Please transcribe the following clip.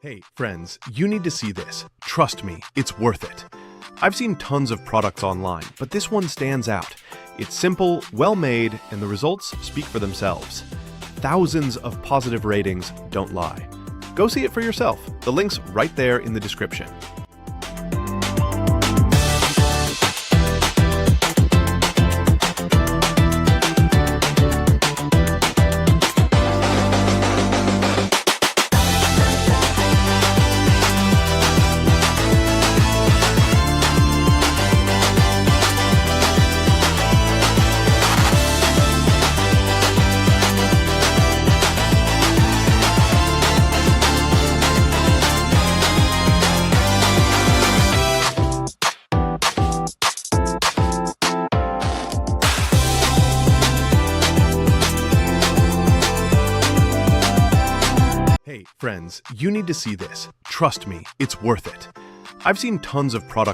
Hey, friends, you need to see this. Trust me, it's worth it. I've seen tons of products online, but this one stands out. It's simple, well-made, and the results speak for themselves. Thousands of positive ratings don't lie. Go see it for yourself. The link's right there in the description. Hey, friends, you need to see this. Trust me, it's worth it. I've seen tons of products